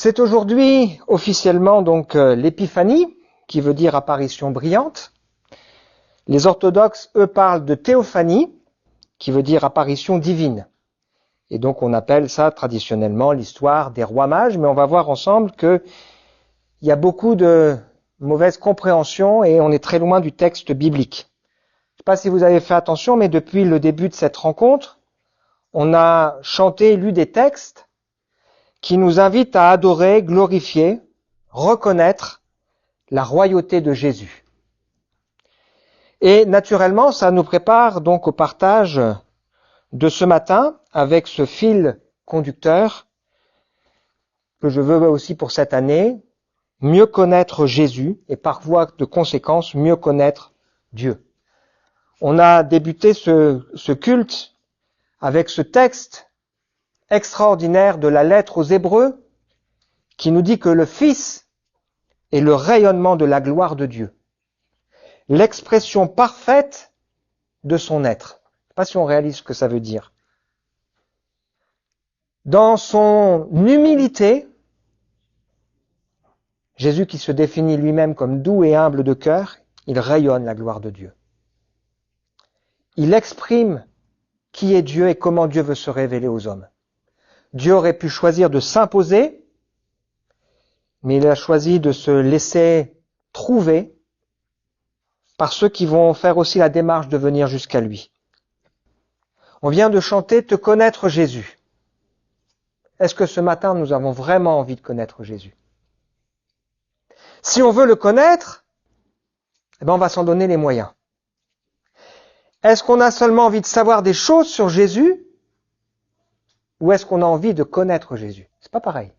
C'est aujourd'hui officiellement donc l'épiphanie, qui veut dire apparition brillante. Les orthodoxes, eux, parlent de théophanie, qui veut dire apparition divine. Et donc on appelle ça traditionnellement l'histoire des rois mages, mais on va voir ensemble qu'il y a beaucoup de mauvaise compréhension et on est très loin du texte biblique. Je ne sais pas si vous avez fait attention, mais depuis le début de cette rencontre, on a chanté et lu des textes qui nous invitent à adorer, glorifier, reconnaître la royauté de Jésus. Et naturellement, ça nous prépare donc au partage de ce matin avec ce fil conducteur que je veux aussi pour cette année, mieux connaître Jésus et par voie de conséquence, mieux connaître Dieu. On a débuté ce culte avec ce texte extraordinaire de la lettre aux Hébreux qui nous dit que le Fils est le rayonnement de la gloire de Dieu, l'expression parfaite de son être. Je ne sais pas si on réalise ce que ça veut dire. Dans son humilité, Jésus qui se définit lui-même comme doux et humble de cœur, il rayonne la gloire de Dieu. Il exprime qui est Dieu et comment Dieu veut se révéler aux hommes. Dieu aurait pu choisir de s'imposer, mais il a choisi de se laisser trouver par ceux qui vont faire aussi la démarche de venir jusqu'à lui. On vient de chanter « Te connaître Jésus ». Est-ce que ce matin, nous avons vraiment envie de connaître Jésus? Si on veut le connaître, eh ben on va s'en donner les moyens. Est-ce qu'on a seulement envie de savoir des choses sur Jésus ou est-ce qu'on a envie de connaître Jésus? C'est pas pareil.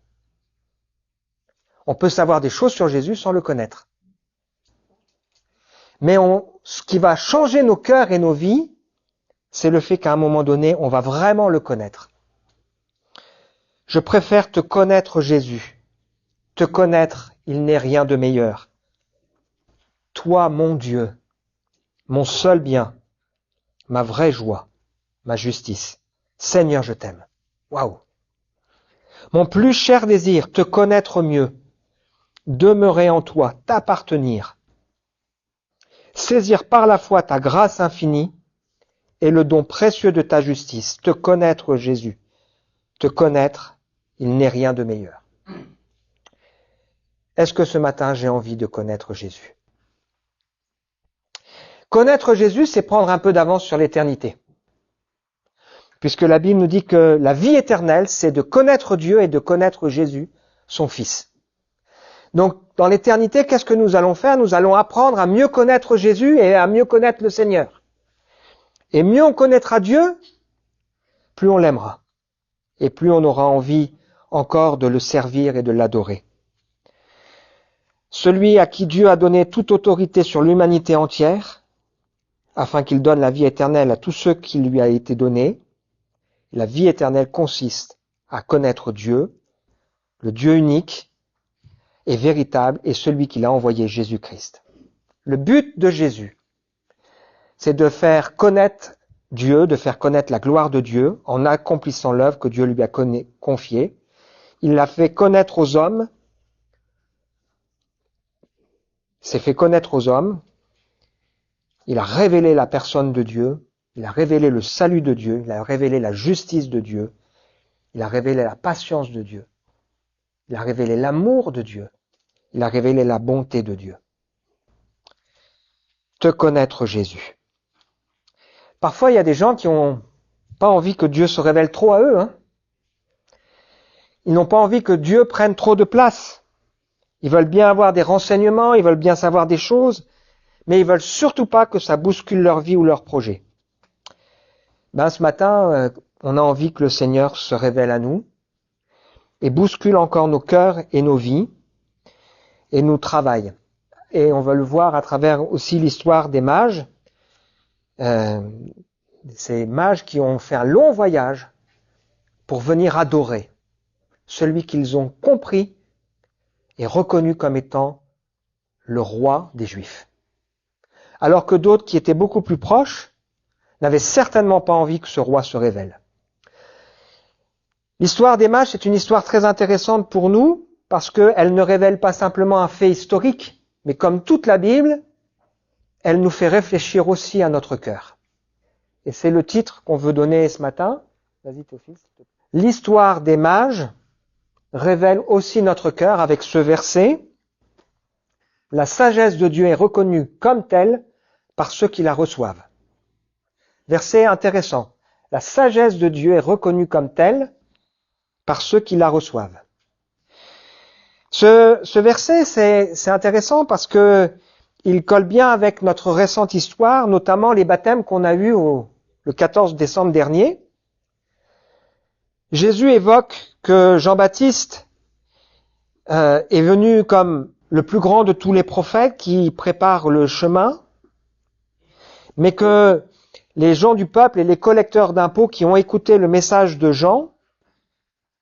On peut savoir des choses sur Jésus sans le connaître. Mais ce qui va changer nos cœurs et nos vies, c'est le fait qu'à un moment donné, on va vraiment le connaître. Je préfère te connaître Jésus. Te connaître, il n'est rien de meilleur. Toi, mon Dieu, mon seul bien, ma vraie joie, ma justice. Seigneur, je t'aime. Waouh! Mon plus cher désir, te connaître mieux, demeurer en toi, t'appartenir, saisir par la foi ta grâce infinie et le don précieux de ta justice, te connaître Jésus, te connaître, il n'est rien de meilleur. Est-ce que ce matin j'ai envie de connaître Jésus? Connaître Jésus, c'est prendre un peu d'avance sur l'éternité. Puisque la Bible nous dit que la vie éternelle, c'est de connaître Dieu et de connaître Jésus, son Fils. Donc, dans l'éternité, qu'est-ce que nous allons faire? Nous allons apprendre à mieux connaître Jésus et à mieux connaître le Seigneur. Et mieux on connaîtra Dieu, plus on l'aimera. Et plus on aura envie encore de le servir et de l'adorer. Celui à qui Dieu a donné toute autorité sur l'humanité entière, afin qu'il donne la vie éternelle à tous ceux qui lui a été donné. La vie éternelle consiste à connaître Dieu, le Dieu unique et véritable, et celui qu'il a envoyé, Jésus-Christ. Le but de Jésus, c'est de faire connaître Dieu, de faire connaître la gloire de Dieu en accomplissant l'œuvre que Dieu lui a confiée. Il l'a fait connaître aux hommes, s'est fait connaître aux hommes, il a révélé la personne de Dieu, il a révélé le salut de Dieu, il a révélé la justice de Dieu, il a révélé la patience de Dieu, il a révélé l'amour de Dieu, il a révélé la bonté de Dieu. Te connaître Jésus. Parfois, il y a des gens qui n'ont pas envie que Dieu se révèle trop à eux. Ils n'ont pas envie que Dieu prenne trop de place. Ils veulent bien avoir des renseignements, ils veulent bien savoir des choses, mais ils veulent surtout pas que ça bouscule leur vie ou leur projet. Ce matin, on a envie que le Seigneur se révèle à nous et bouscule encore nos cœurs et nos vies et nous travaille. Et on va le voir à travers aussi l'histoire des mages. Ces mages qui ont fait un long voyage pour venir adorer celui qu'ils ont compris et reconnu comme étant le roi des Juifs. Alors que d'autres qui étaient beaucoup plus proches n'avaient certainement pas envie que ce roi se révèle. L'histoire des mages, c'est une histoire très intéressante pour nous, parce qu'elle ne révèle pas simplement un fait historique, mais comme toute la Bible, elle nous fait réfléchir aussi à notre cœur. Et c'est le titre qu'on veut donner ce matin. Vas-y, Théophile. L'histoire des mages révèle aussi notre cœur avec ce verset. La sagesse de Dieu est reconnue comme telle par ceux qui la reçoivent. Verset intéressant. La sagesse de Dieu est reconnue comme telle par ceux qui la reçoivent. Ce verset, c'est intéressant parce que il colle bien avec notre récente histoire, notamment les baptêmes qu'on a eus le 14 décembre dernier. Jésus évoque que Jean-Baptiste est venu comme le plus grand de tous les prophètes qui prépare le chemin, mais que les gens du peuple et les collecteurs d'impôts qui ont écouté le message de Jean,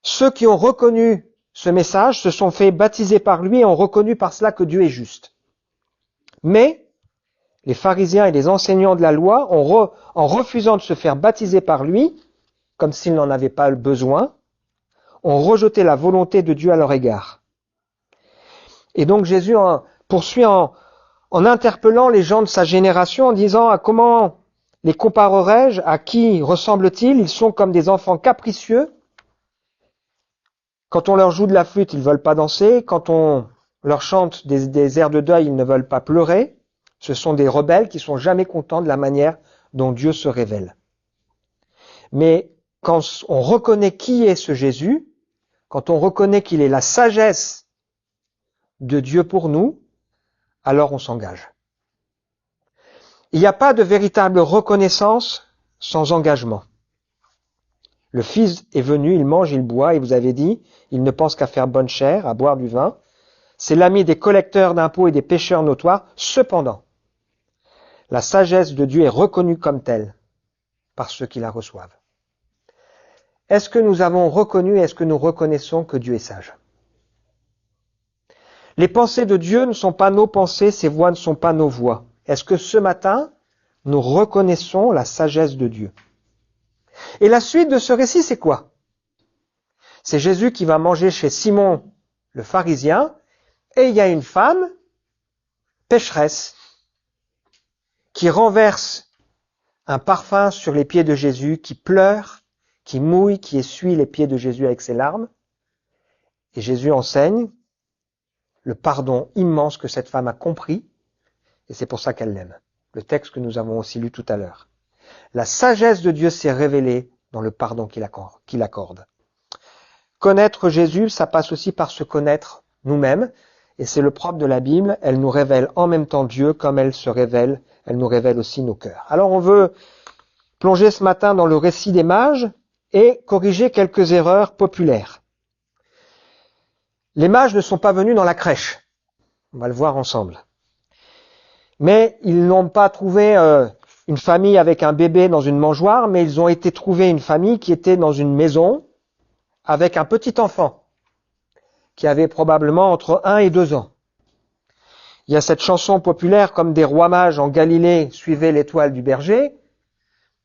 ceux qui ont reconnu ce message se sont fait baptiser par lui et ont reconnu par cela que Dieu est juste. Mais les pharisiens et les enseignants de la loi, en refusant de se faire baptiser par lui, comme s'ils n'en avaient pas besoin, ont rejeté la volonté de Dieu à leur égard. Et donc Jésus poursuit en interpellant les gens de sa génération en disant à comment les comparerai-je, à qui ressemblent-ils? Ils sont comme des enfants capricieux. Quand on leur joue de la flûte, ils ne veulent pas danser. Quand on leur chante des airs de deuil, ils ne veulent pas pleurer. Ce sont des rebelles qui sont jamais contents de la manière dont Dieu se révèle. Mais quand on reconnaît qui est ce Jésus, quand on reconnaît qu'il est la sagesse de Dieu pour nous, alors on s'engage. Il n'y a pas de véritable reconnaissance sans engagement. Le Fils est venu, il mange, il boit, et vous avez dit, il ne pense qu'à faire bonne chère, à boire du vin. C'est l'ami des collecteurs d'impôts et des pécheurs notoires. Cependant, la sagesse de Dieu est reconnue comme telle par ceux qui la reçoivent. Est-ce que nous avons reconnu, est-ce que nous reconnaissons que Dieu est sage? Les pensées de Dieu ne sont pas nos pensées, ses voies ne sont pas nos voies. Est-ce que ce matin, nous reconnaissons la sagesse de Dieu? Et la suite de ce récit, c'est quoi? C'est Jésus qui va manger chez Simon le pharisien, et il y a une femme, pécheresse, qui renverse un parfum sur les pieds de Jésus, qui pleure, qui mouille, qui essuie les pieds de Jésus avec ses larmes. Et Jésus enseigne le pardon immense que cette femme a compris, et c'est pour ça qu'elle l'aime. Le texte que nous avons aussi lu tout à l'heure. La sagesse de Dieu s'est révélée dans le pardon qu'il accorde. Connaître Jésus, ça passe aussi par se connaître nous-mêmes, et c'est le propre de la Bible, elle nous révèle en même temps Dieu comme elle se révèle, elle nous révèle aussi nos cœurs. Alors on veut plonger ce matin dans le récit des mages et corriger quelques erreurs populaires. Les mages ne sont pas venus dans la crèche, on va le voir ensemble. Mais ils n'ont pas trouvé une famille avec un bébé dans une mangeoire, mais ils ont été trouver une famille qui était dans une maison avec un petit enfant qui avait probablement entre 1 et 2 ans. Il y a cette chanson populaire comme des rois mages en Galilée suivaient l'étoile du berger.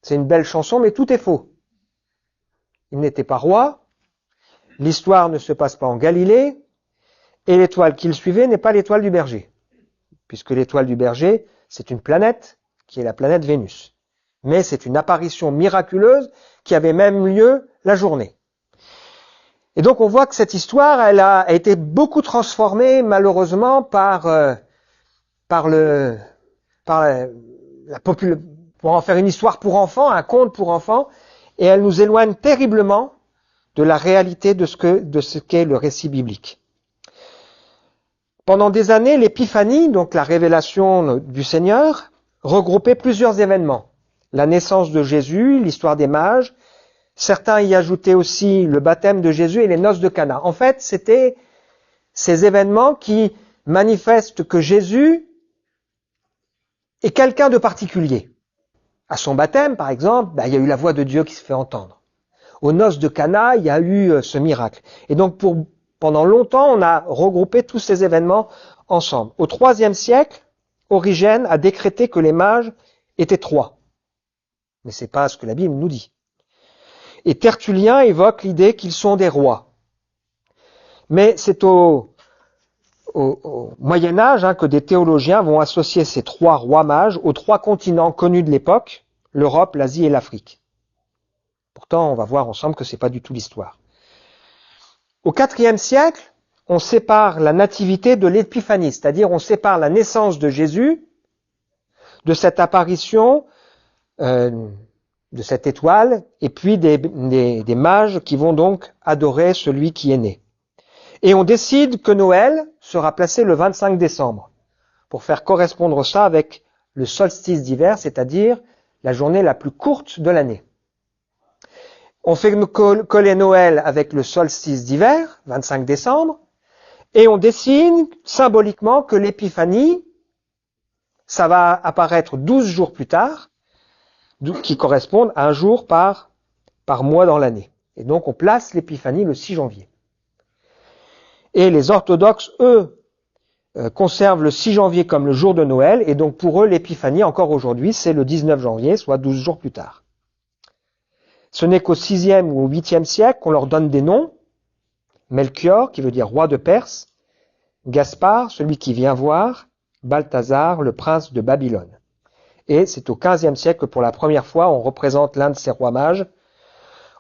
C'est une belle chanson, mais tout est faux. Ils n'étaient pas rois, l'histoire ne se passe pas en Galilée, et l'étoile qu'ils suivaient n'est pas l'étoile du berger, puisque l'étoile du berger, c'est une planète qui est la planète Vénus. Mais c'est une apparition miraculeuse qui avait même lieu la journée. Et donc on voit que cette histoire, elle a été beaucoup transformée malheureusement pour en faire une histoire pour enfants, un conte pour enfants, et elle nous éloigne terriblement de la réalité de ce qu'est le récit biblique. Pendant des années, l'épiphanie, donc la révélation du Seigneur, regroupait plusieurs événements. La naissance de Jésus, l'histoire des mages. Certains y ajoutaient aussi le baptême de Jésus et les noces de Cana. En fait, c'était ces événements qui manifestent que Jésus est quelqu'un de particulier. À son baptême, par exemple, il y a eu la voix de Dieu qui se fait entendre. Aux noces de Cana, il y a eu ce miracle. Et donc, pendant longtemps, on a regroupé tous ces événements ensemble. Au IIIe siècle, Origène a décrété que les mages étaient 3. Mais c'est pas ce que la Bible nous dit. Et Tertullien évoque l'idée qu'ils sont des rois. Mais c'est au Moyen-Âge que des théologiens vont associer ces 3 rois mages aux 3 continents connus de l'époque, l'Europe, l'Asie et l'Afrique. Pourtant, on va voir ensemble que c'est pas du tout l'histoire. Au IVe siècle, on sépare la nativité de l'épiphanie, c'est-à-dire on sépare la naissance de Jésus de cette apparition de cette étoile, et puis des mages qui vont donc adorer celui qui est né. Et on décide que Noël sera placé le 25 décembre, pour faire correspondre ça avec le solstice d'hiver, c'est-à-dire la journée la plus courte de l'année. On fait coller Noël avec le solstice d'hiver, 25 décembre, et on décide symboliquement que l'épiphanie, ça va apparaître 12 jours plus tard, qui correspondent à un jour par mois dans l'année. Et donc on place l'épiphanie le 6 janvier. Et les orthodoxes, eux, conservent le 6 janvier comme le jour de Noël, et donc pour eux, l'épiphanie, encore aujourd'hui, c'est le 19 janvier, soit 12 jours plus tard. Ce n'est qu'au 6e ou au 8e siècle qu'on leur donne des noms. Melchior, qui veut dire roi de Perse, Gaspard, celui qui vient voir, Balthazar, le prince de Babylone. Et c'est au 15e siècle que pour la première fois, on représente l'un de ces rois mages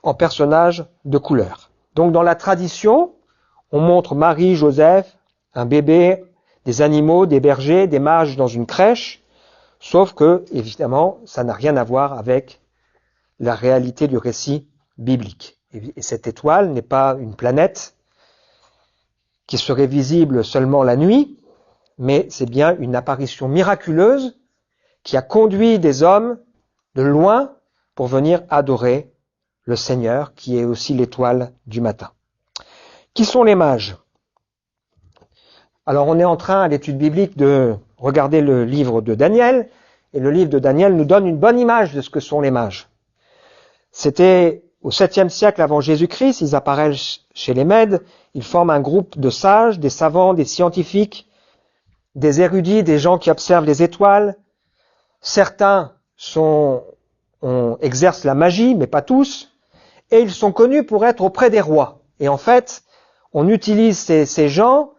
en personnage de couleur. Donc dans la tradition, on montre Marie, Joseph, un bébé, des animaux, des bergers, des mages dans une crèche, sauf que, évidemment, ça n'a rien à voir avec la réalité du récit biblique. Et cette étoile n'est pas une planète qui serait visible seulement la nuit, mais c'est bien une apparition miraculeuse qui a conduit des hommes de loin pour venir adorer le Seigneur, qui est aussi l'étoile du matin. Qui sont les mages? Alors on est en train, à l'étude biblique, de regarder le livre de Daniel, et le livre de Daniel nous donne une bonne image de ce que sont les mages. C'était au 7e siècle avant Jésus-Christ, ils apparaissent chez les Mèdes, ils forment un groupe de sages, des savants, des scientifiques, des érudits, des gens qui observent les étoiles. Certains exercent la magie, mais pas tous, et ils sont connus pour être auprès des rois. Et en fait, on utilise ces gens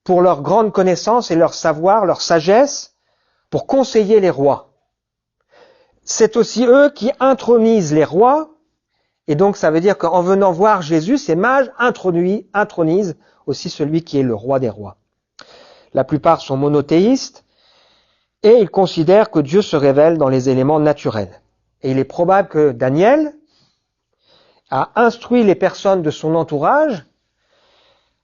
pour leur grande connaissance et leur savoir, leur sagesse, pour conseiller les rois. C'est aussi eux qui intronisent les rois, et donc ça veut dire qu'en venant voir Jésus, ces mages intronisent aussi celui qui est le roi des rois. La plupart sont monothéistes, et ils considèrent que Dieu se révèle dans les éléments naturels. Et il est probable que Daniel a instruit les personnes de son entourage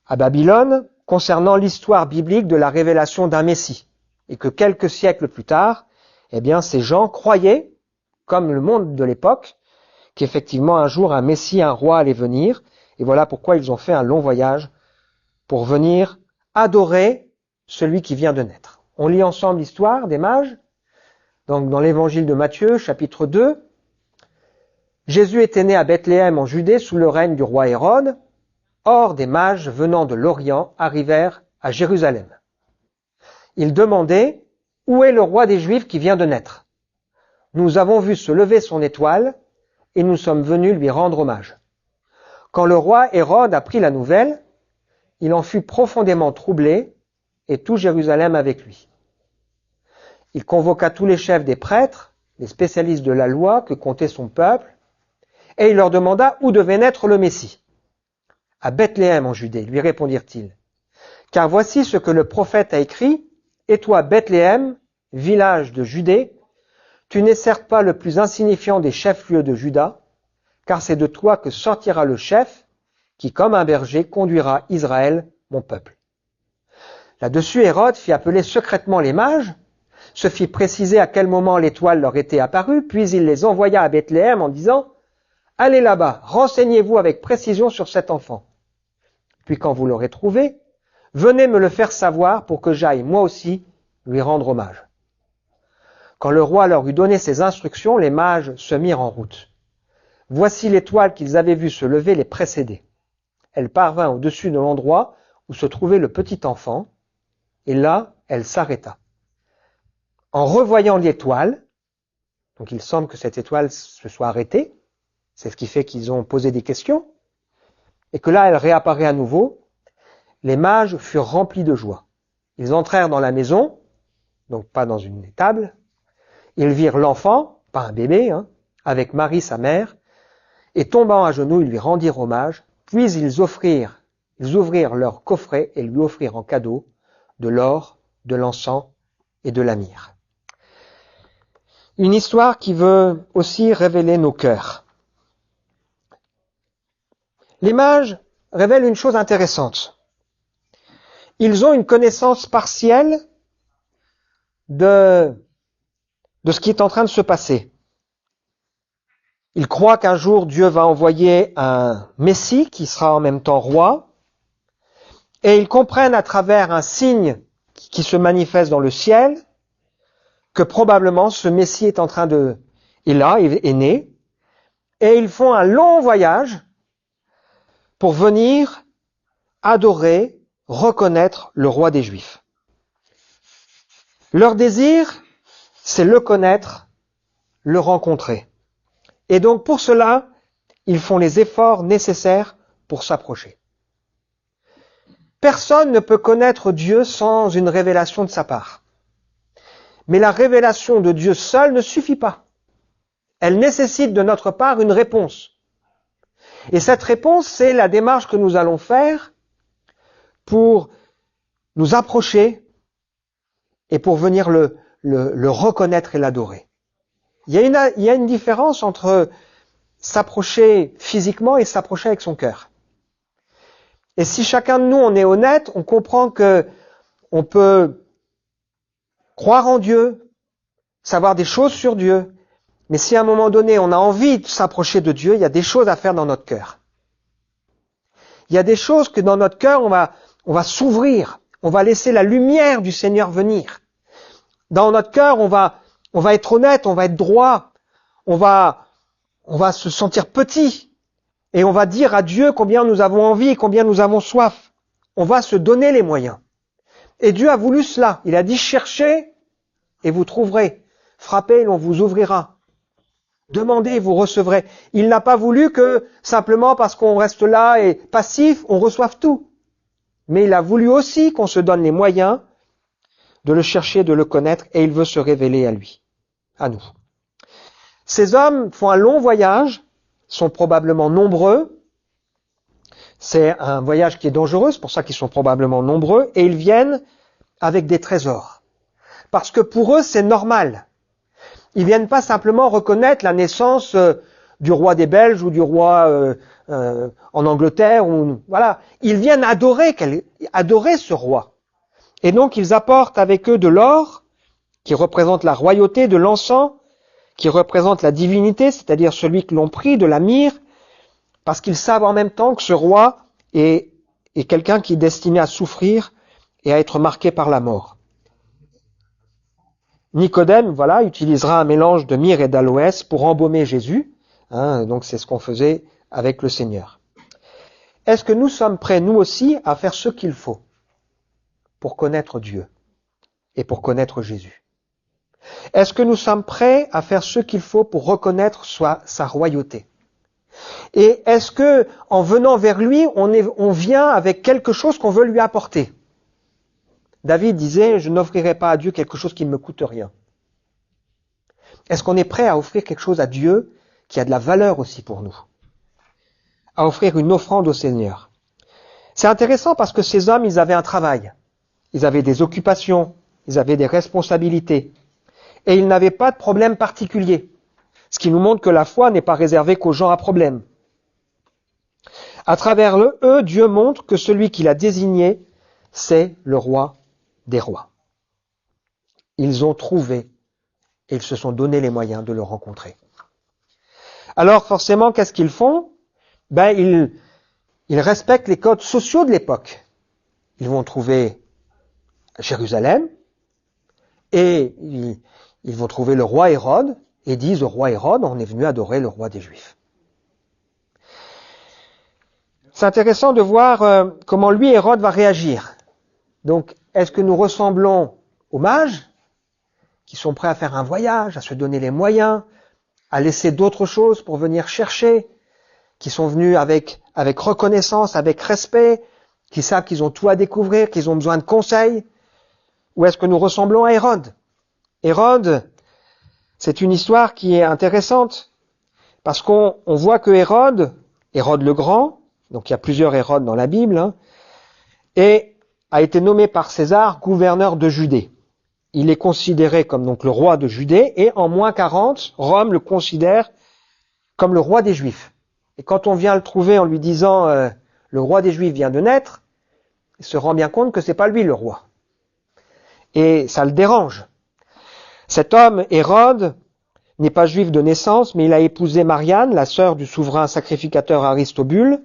à Babylone concernant l'histoire biblique de la révélation d'un Messie. Et que quelques siècles plus tard, eh bien, ces gens croyaient, comme le monde de l'époque, qu'effectivement un jour un Messie, un roi allait venir. Et voilà pourquoi ils ont fait un long voyage pour venir adorer celui qui vient de naître. On lit ensemble l'histoire des mages. Donc dans l'évangile de Matthieu, chapitre 2, Jésus était né à Bethléem en Judée sous le règne du roi Hérode. Or, des mages venant de l'Orient arrivèrent à Jérusalem. Ils demandaient « Où est le roi des Juifs qui vient de naître ? Nous avons vu se lever son étoile et nous sommes venus lui rendre hommage. » Quand le roi Hérode apprit la nouvelle, il en fut profondément troublé et tout Jérusalem avec lui. Il convoqua tous les chefs des prêtres, les spécialistes de la loi que comptait son peuple, et il leur demanda où devait naître le Messie. À Bethléem en Judée, lui répondirent-ils. Car voici ce que le prophète a écrit, et toi, Bethléem, village de Judée, tu n'es certes pas le plus insignifiant des chefs-lieux de Juda, car c'est de toi que sortira le chef, qui comme un berger conduira Israël, mon peuple. Là-dessus, Hérode fit appeler secrètement les mages, se fit préciser à quel moment l'étoile leur était apparue, puis il les envoya à Bethléem en disant « Allez là-bas, renseignez-vous avec précision sur cet enfant. Puis quand vous l'aurez trouvé, venez me le faire savoir pour que j'aille moi aussi lui rendre hommage. » Quand le roi leur eut donné ces instructions, les mages se mirent en route. Voici l'étoile qu'ils avaient vue se lever les précéder. Elle parvint au-dessus de l'endroit où se trouvait le petit enfant, et là, elle s'arrêta. En revoyant l'étoile, donc il semble que cette étoile se soit arrêtée, c'est ce qui fait qu'ils ont posé des questions, et que là, elle réapparaît à nouveau, les mages furent remplis de joie. Ils entrèrent dans la maison, donc pas dans une étable. Ils virent l'enfant, pas un bébé, avec Marie sa mère, et tombant à genoux, ils lui rendirent hommage, puis ils ouvrirent leur coffret et lui offrirent en cadeau de l'or, de l'encens et de la myrrhe. Une histoire qui veut aussi révéler nos cœurs. Les mages révèlent une chose intéressante. Ils ont une connaissance partielle de ce qui est en train de se passer. Ils croient qu'un jour Dieu va envoyer un Messie qui sera en même temps roi, et ils comprennent à travers un signe qui se manifeste dans le ciel que probablement ce Messie est est né, et ils font un long voyage pour venir adorer, reconnaître le roi des Juifs. Leur désir, c'est le connaître, le rencontrer. Et donc pour cela, ils font les efforts nécessaires pour s'approcher. Personne ne peut connaître Dieu sans une révélation de sa part. Mais la révélation de Dieu seule ne suffit pas. Elle nécessite de notre part une réponse. Et cette réponse, c'est la démarche que nous allons faire pour nous approcher et pour venir le reconnaître et l'adorer. Il y a une différence entre s'approcher physiquement et s'approcher avec son cœur. Et si chacun de nous on est honnête, on comprend que on peut croire en Dieu, savoir des choses sur Dieu, mais si à un moment donné on a envie de s'approcher de Dieu, il y a des choses à faire dans notre cœur. Il y a des choses que dans notre cœur on va s'ouvrir, on va laisser la lumière du Seigneur venir. Dans notre cœur, on va être honnête, on va être droit, on va se sentir petit, et on va dire à Dieu combien nous avons envie, combien nous avons soif. On va se donner les moyens. Et Dieu a voulu cela. Il a dit, cherchez et vous trouverez. Frappez et l'on vous ouvrira. Demandez et vous recevrez. Il n'a pas voulu que, simplement parce qu'on reste là et passif, on reçoive tout. Mais il a voulu aussi qu'on se donne les moyens de le chercher, de le connaître, et il veut se révéler à lui, à nous. Ces hommes font un long voyage, sont probablement nombreux. C'est un voyage qui est dangereux, c'est pour ça qu'ils sont probablement nombreux, et ils viennent avec des trésors. Parce que pour eux, c'est normal. Ils viennent pas simplement reconnaître la naissance du roi des Belges ou du roi en Angleterre. Voilà. Ils viennent adorer ce roi. Et donc, ils apportent avec eux de l'or, qui représente la royauté, de l'encens, qui représente la divinité, c'est-à-dire celui que l'on prie, de la myrrhe, parce qu'ils savent en même temps que ce roi est quelqu'un qui est destiné à souffrir et à être marqué par la mort. Nicodème, utilisera un mélange de myrrhe et d'aloès pour embaumer Jésus. Donc c'est ce qu'on faisait avec le Seigneur. Est-ce que nous sommes prêts, nous aussi, à faire ce qu'il faut pour connaître Dieu et pour connaître Jésus? Est-ce que nous sommes prêts à faire ce qu'il faut pour reconnaître sa royauté? Et est-ce que, en venant vers lui, on vient avec quelque chose qu'on veut lui apporter? David disait, je n'offrirai pas à Dieu quelque chose qui ne me coûte rien. Est-ce qu'on est prêt à offrir quelque chose à Dieu qui a de la valeur aussi pour nous? À offrir une offrande au Seigneur. C'est intéressant parce que ces hommes, ils avaient un travail. Ils avaient des occupations, ils avaient des responsabilités. Et ils n'avaient pas de problème particulier. Ce qui nous montre que la foi n'est pas réservée qu'aux gens à problème. À travers eux, Dieu montre que celui qu'il a désigné, c'est le roi des rois. Ils ont trouvé et ils se sont donné les moyens de le rencontrer. Alors forcément, qu'est-ce qu'ils font? Ils respectent les codes sociaux de l'époque. Ils vont trouver Jérusalem et ils vont trouver le roi Hérode et disent au roi Hérode, on est venu adorer le roi des Juifs. C'est intéressant de voir comment lui, Hérode, va réagir. Donc, est-ce que nous ressemblons aux mages qui sont prêts à faire un voyage, à se donner les moyens, à laisser d'autres choses pour venir chercher, qui sont venus avec reconnaissance, avec respect, qui savent qu'ils ont tout à découvrir, qu'ils ont besoin de conseils? Ou est-ce que nous ressemblons à Hérode? Hérode, c'est une histoire qui est intéressante, parce qu'on voit que Hérode le Grand, donc il y a plusieurs Hérodes dans la Bible, et a été nommé par César gouverneur de Judée. Il est considéré comme donc le roi de Judée, et en moins 40, Rome le considère comme le roi des Juifs. Et quand on vient le trouver en lui disant le roi des Juifs vient de naître, il se rend bien compte que c'est pas lui le roi. Et ça le dérange. Cet homme, Hérode, n'est pas juif de naissance, mais il a épousé Marianne, la sœur du souverain sacrificateur Aristobule.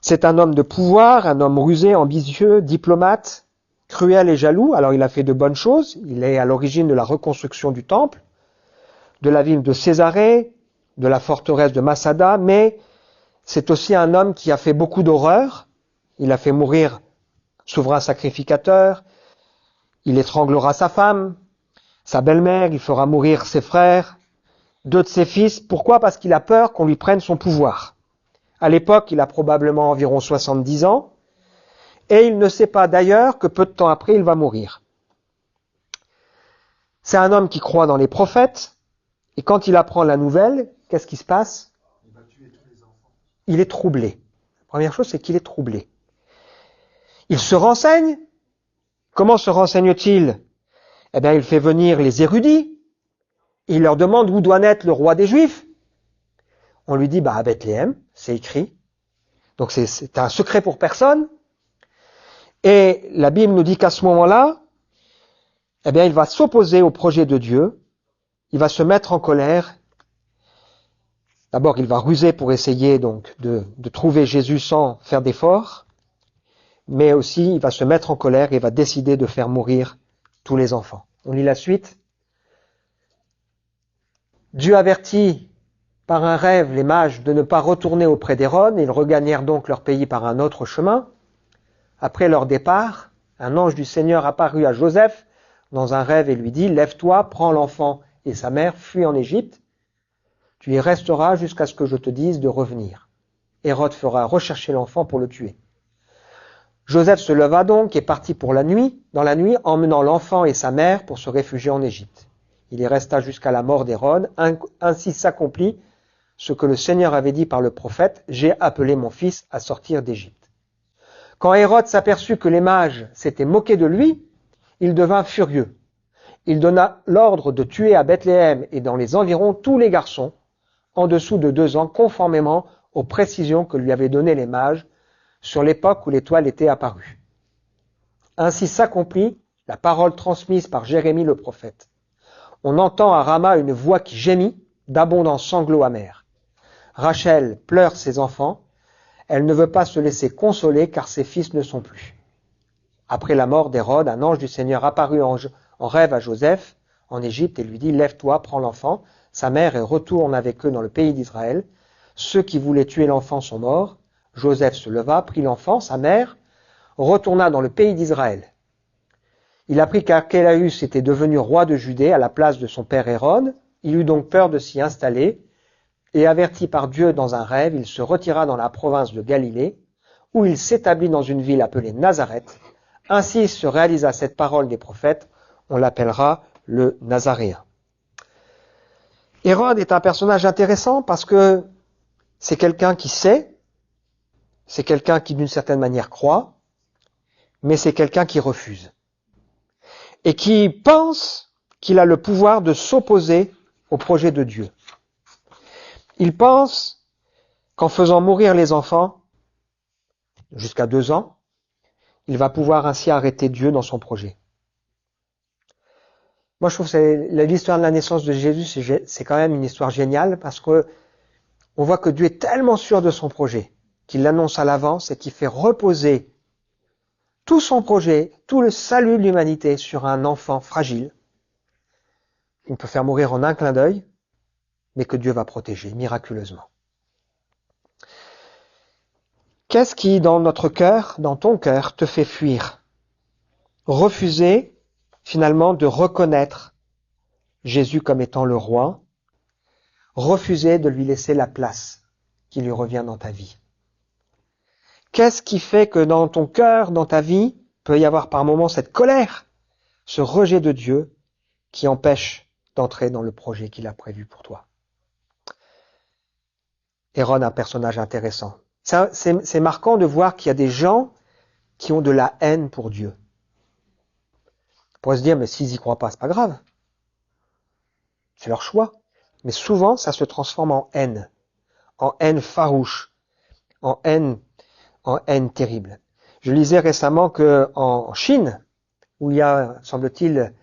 C'est un homme de pouvoir, un homme rusé, ambitieux, diplomate, cruel et jaloux. Alors il a fait de bonnes choses. Il est à l'origine de la reconstruction du temple, de la ville de Césarée, de la forteresse de Massada, mais c'est aussi un homme qui a fait beaucoup d'horreurs. Il a fait mourir souverain sacrificateur, il étranglera sa femme, sa belle-mère, il fera mourir ses frères, 2 de ses fils. Pourquoi? Parce qu'il a peur qu'on lui prenne son pouvoir. À l'époque, il a probablement environ 70 ans, et il ne sait pas d'ailleurs que peu de temps après, il va mourir. C'est un homme qui croit dans les prophètes, et quand il apprend la nouvelle, qu'est-ce qui se passe? Il va tuer tous les enfants. Il est troublé. La première chose, c'est qu'il est troublé. Il se renseigne. Comment se renseigne-t-il? Eh bien, il fait venir les érudits. Il leur demande où doit naître le roi des Juifs. On lui dit, à Bethléem, c'est écrit. Donc c'est un secret pour personne. Et la Bible nous dit qu'à ce moment-là, eh bien, il va s'opposer au projet de Dieu. Il va se mettre en colère. D'abord, il va ruser pour essayer donc de trouver Jésus sans faire d'efforts. Mais aussi, il va se mettre en colère et va décider de faire mourir tous les enfants. On lit la suite. Dieu avertit par un rêve les mages de ne pas retourner auprès d'Hérode. Ils regagnèrent donc leur pays par un autre chemin. Après leur départ, un ange du Seigneur apparut à Joseph dans un rêve et lui dit « Lève-toi, prends l'enfant et sa mère, fuis en Égypte. Tu y resteras jusqu'à ce que je te dise de revenir. Hérode fera rechercher l'enfant pour le tuer. » Joseph se leva donc et partit dans la nuit, emmenant l'enfant et sa mère pour se réfugier en Égypte. Il y resta jusqu'à la mort d'Hérode. Ainsi s'accomplit ce que le Seigneur avait dit par le prophète, « J'ai appelé mon fils à sortir d'Égypte. » Quand Hérode s'aperçut que les mages s'étaient moqués de lui, il devint furieux. Il donna l'ordre de tuer à Bethléem et dans les environs tous les garçons en dessous de 2 ans, conformément aux précisions que lui avaient données les mages sur l'époque où l'étoile était apparue. Ainsi s'accomplit la parole transmise par Jérémie le prophète. On entend à Rama une voix qui gémit, d'abondants sanglots amers. Rachel pleure ses enfants, elle ne veut pas se laisser consoler car ses fils ne sont plus. Après la mort d'Hérode, un ange du Seigneur apparut en rêve à Joseph en Égypte et lui dit « Lève-toi, prends l'enfant, sa mère et retourne avec eux dans le pays d'Israël. Ceux qui voulaient tuer l'enfant sont morts. » Joseph se leva, prit l'enfant, sa mère, retourna dans le pays d'Israël. Il apprit qu'Archélaüs était devenu roi de Judée à la place de son père Hérode. Il eut donc peur de s'y installer, et averti par Dieu dans un rêve, il se retira dans la province de Galilée, où il s'établit dans une ville appelée Nazareth. Ainsi se réalisa cette parole des prophètes, on l'appellera le Nazaréen. Hérode est un personnage intéressant parce que c'est quelqu'un qui sait, c'est quelqu'un qui d'une certaine manière croit, mais c'est quelqu'un qui refuse. Et qui pense qu'il a le pouvoir de s'opposer au projet de Dieu. Il pense qu'en faisant mourir les enfants, jusqu'à 2 ans, il va pouvoir ainsi arrêter Dieu dans son projet. Moi, je trouve que l'histoire de la naissance de Jésus, c'est quand même une histoire géniale parce que on voit que Dieu est tellement sûr de son projet qu'il l'annonce à l'avance et qu'il fait reposer tout son projet, tout le salut de l'humanité sur un enfant fragile. Il peut faire mourir en un clin d'œil, mais que Dieu va protéger miraculeusement. Qu'est-ce qui, dans notre cœur, dans ton cœur, te fait fuir? Refuser, finalement, de reconnaître Jésus comme étant le roi. Refuser de lui laisser la place qui lui revient dans ta vie. Qu'est-ce qui fait que dans ton cœur, dans ta vie, peut y avoir par moments cette colère, ce rejet de Dieu qui empêche d'entrer dans le projet qu'il a prévu pour toi? Hérode, un personnage intéressant. C'est marquant de voir qu'il y a des gens qui ont de la haine pour Dieu. On pourrait se dire, mais s'ils y croient pas, c'est pas grave. C'est leur choix. Mais souvent, ça se transforme en haine farouche, en haine terrible. Je lisais récemment que en Chine, où il y a, semble-t-il,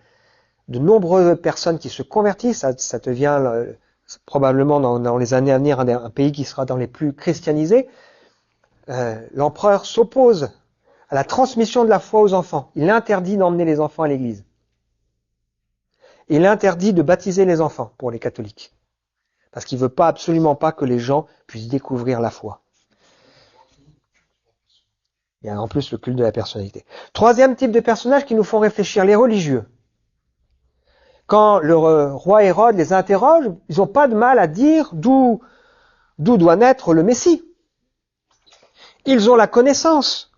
de nombreuses personnes qui se convertissent, ça devient probablement dans les années à venir un pays qui sera dans les plus christianisés, l'empereur s'oppose à la transmission de la foi aux enfants. Il interdit d'emmener les enfants à l'église. Il interdit de baptiser les enfants pour les catholiques. Parce qu'il veut absolument pas que les gens puissent découvrir la foi. Il y a en plus le culte de la personnalité. Troisième type de personnages qui nous font réfléchir, les religieux. Quand le roi Hérode les interroge, ils n'ont pas de mal à dire d'où doit naître le Messie. Ils ont la connaissance.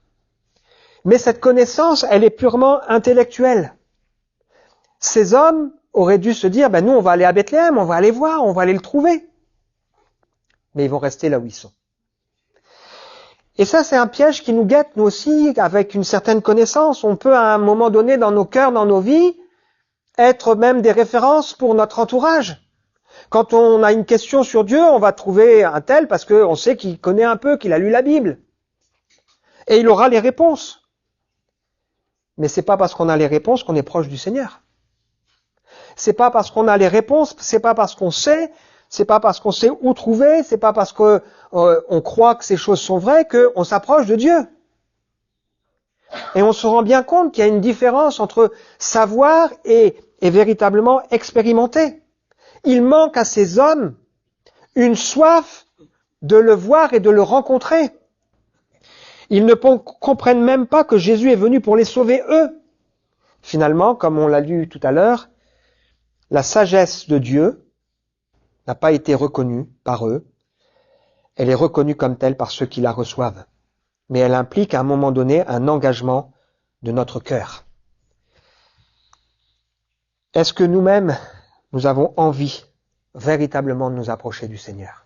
Mais cette connaissance, elle est purement intellectuelle. Ces hommes auraient dû se dire, nous on va aller à Bethléem, on va aller voir, on va aller le trouver. Mais ils vont rester là où ils sont. Et ça, c'est un piège qui nous guette, nous aussi, avec une certaine connaissance. On peut, à un moment donné, dans nos cœurs, dans nos vies, être même des références pour notre entourage. Quand on a une question sur Dieu, on va trouver un tel parce qu'on sait qu'il connaît un peu, qu'il a lu la Bible. Et il aura les réponses. Mais c'est pas parce qu'on a les réponses qu'on est proche du Seigneur. C'est pas parce qu'on a les réponses, c'est pas parce qu'on sait, c'est pas parce qu'on sait où trouver, c'est pas parce que on croit que ces choses sont vraies qu'on s'approche de Dieu. Et on se rend bien compte qu'il y a une différence entre savoir et véritablement expérimenter. Il manque à ces hommes une soif de le voir et de le rencontrer. Ils ne comprennent même pas que Jésus est venu pour les sauver eux. Finalement, comme on l'a lu tout à l'heure, la sagesse de Dieu n'a pas été reconnue par eux. Elle est reconnue comme telle par ceux qui la reçoivent. Mais elle implique à un moment donné un engagement de notre cœur. Est-ce que nous-mêmes, nous avons envie véritablement de nous approcher du Seigneur?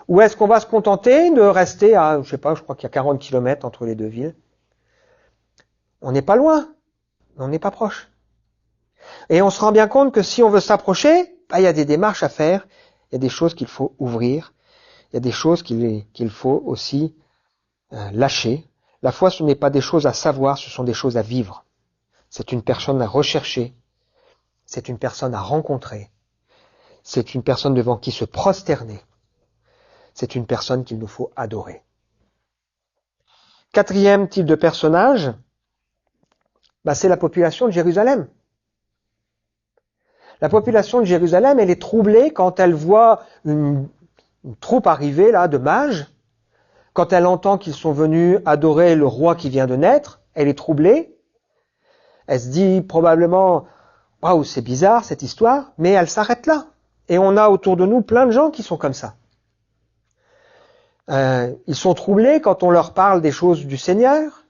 Ou est-ce qu'on va se contenter de rester à, je crois qu'il y a 40 kilomètres entre les deux villes? On n'est pas loin, mais on n'est pas proche. Et on se rend bien compte que si on veut s'approcher, il y a des démarches à faire, il y a des choses qu'il faut ouvrir, il y a des choses qu'il faut aussi lâcher. La foi, ce n'est pas des choses à savoir, ce sont des choses à vivre. C'est une personne à rechercher, c'est une personne à rencontrer, c'est une personne devant qui se prosterner, c'est une personne qu'il nous faut adorer. Quatrième type de personnage, c'est la population de Jérusalem. La population de Jérusalem, elle est troublée quand elle voit une troupe arriver là de mages. Quand elle entend qu'ils sont venus adorer le roi qui vient de naître, elle est troublée. Elle se dit probablement, waouh, c'est bizarre cette histoire, mais elle s'arrête là. Et on a autour de nous plein de gens qui sont comme ça. Ils sont troublés quand on leur parle des choses du Seigneur.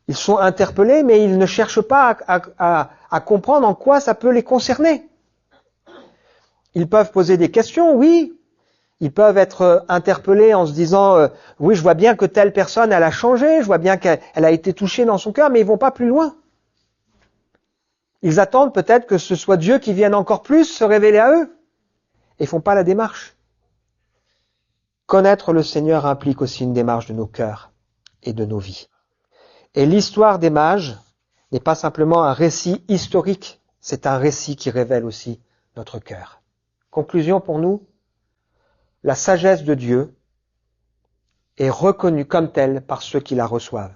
Ils sont interpellés, mais ils ne cherchent pas à comprendre en quoi ça peut les concerner. Ils peuvent poser des questions, oui. Ils peuvent être interpellés en se disant oui, je vois bien que telle personne, elle a changé, je vois bien qu'elle a été touchée dans son cœur, mais ils vont pas plus loin. Ils attendent peut-être que ce soit Dieu qui vienne encore plus se révéler à eux. Et font pas la démarche. Connaître le Seigneur implique aussi une démarche de nos cœurs et de nos vies. Et l'histoire des mages n'est pas simplement un récit historique, c'est un récit qui révèle aussi notre cœur. Conclusion pour nous, la sagesse de Dieu est reconnue comme telle par ceux qui la reçoivent.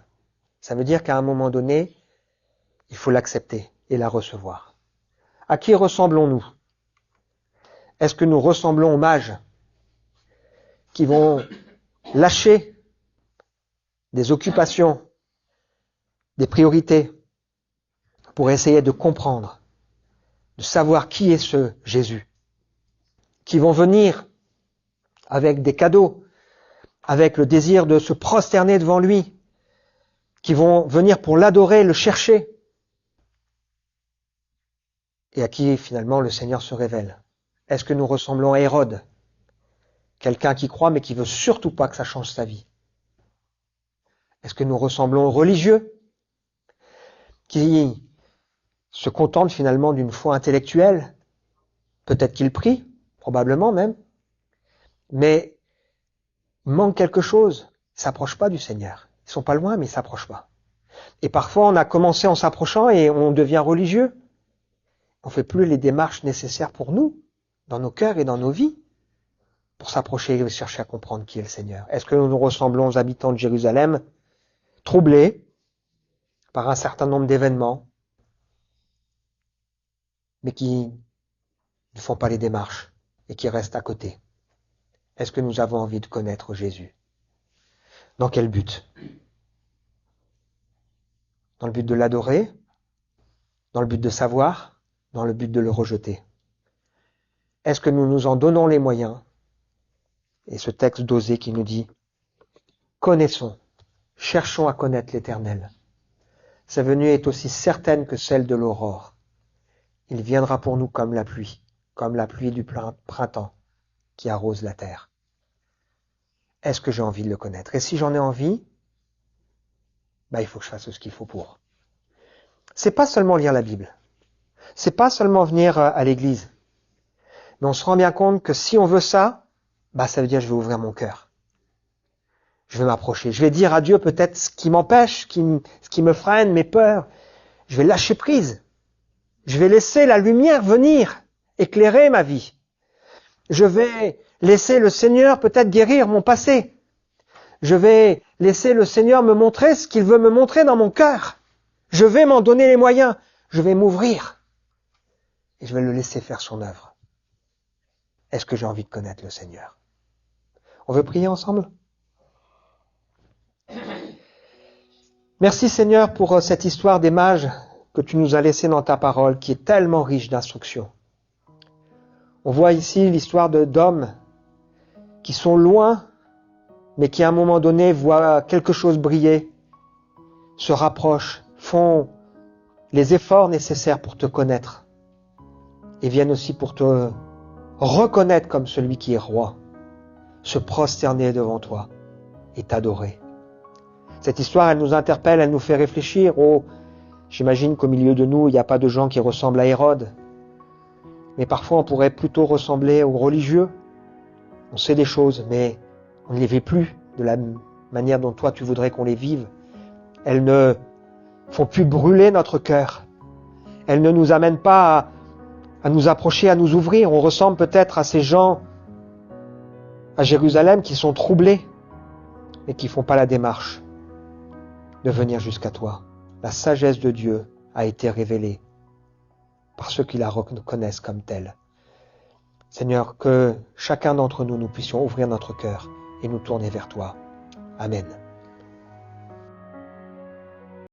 Ça veut dire qu'à un moment donné, il faut l'accepter et la recevoir. À qui ressemblons-nous? Est-ce que nous ressemblons aux mages qui vont lâcher des occupations, des priorités pour essayer de comprendre, de savoir qui est ce Jésus, qui vont venir avec des cadeaux, avec le désir de se prosterner devant lui, qui vont venir pour l'adorer, le chercher, et à qui finalement le Seigneur se révèle. Est-ce que nous ressemblons à Hérode, quelqu'un qui croit mais qui veut surtout pas que ça change sa vie? Est-ce que nous ressemblons aux religieux, qui se contentent finalement d'une foi intellectuelle? Peut-être qu'ils prient, probablement même, mais il manque quelque chose. Ils ne s'approchent pas du Seigneur. Ils sont pas loin, mais ils ne s'approchent pas. Et parfois, on a commencé en s'approchant et on devient religieux. On ne fait plus les démarches nécessaires pour nous, dans nos cœurs et dans nos vies, pour s'approcher et chercher à comprendre qui est le Seigneur. Est-ce que nous ressemblons aux habitants de Jérusalem, troublés par un certain nombre d'événements, mais qui ne font pas les démarches et qui restent à côté? Est-ce que nous avons envie de connaître Jésus? Dans quel but? Dans le but de l'adorer? Dans le but de savoir? Dans le but de le rejeter? Est-ce que nous nous en donnons les moyens? Et ce texte d'Osée qui nous dit « Connaissons, cherchons à connaître l'Éternel. Sa venue est aussi certaine que celle de l'aurore. Il viendra pour nous comme la pluie du printemps qui arrose la terre. » Est-ce que j'ai envie de le connaître? Et si j'en ai envie, il faut que je fasse ce qu'il faut pour. C'est pas seulement lire la Bible. C'est pas seulement venir à l'église. Mais on se rend bien compte que si on veut ça, ça veut dire que je vais ouvrir mon cœur. Je vais m'approcher. Je vais dire à Dieu peut-être ce qui m'empêche, ce qui me freine, mes peurs. Je vais lâcher prise. Je vais laisser la lumière venir, éclairer ma vie. Je vais laisser le Seigneur peut-être guérir mon passé. Je vais laisser le Seigneur me montrer ce qu'il veut me montrer dans mon cœur. Je vais m'en donner les moyens. Je vais m'ouvrir. Et je vais le laisser faire son œuvre. Est-ce que j'ai envie de connaître le Seigneur? On veut prier ensemble? Merci Seigneur pour cette histoire des mages que tu nous as laissée dans ta parole, qui est tellement riche d'instructions. On voit ici l'histoire d'hommes qui sont loin, mais qui à un moment donné voient quelque chose briller, se rapprochent, font les efforts nécessaires pour te connaître et viennent aussi pour te reconnaître comme celui qui est roi, se prosterner devant toi et t'adorer. Cette histoire, elle nous interpelle, elle nous fait réfléchir. J'imagine qu'au milieu de nous, il n'y a pas de gens qui ressemblent à Hérode, mais parfois on pourrait plutôt ressembler aux religieux. On sait des choses, mais on ne les vit plus de la manière dont toi tu voudrais qu'on les vive. Elles ne font plus brûler notre cœur. Elles ne nous amènent pas à nous approcher, à nous ouvrir. On ressemble peut-être à ces gens à Jérusalem qui sont troublés, mais qui font pas la démarche de venir jusqu'à toi. La sagesse de Dieu a été révélée par ceux qui la reconnaissent comme telle. Seigneur, que chacun d'entre nous, nous puissions ouvrir notre cœur et nous tourner vers toi. Amen.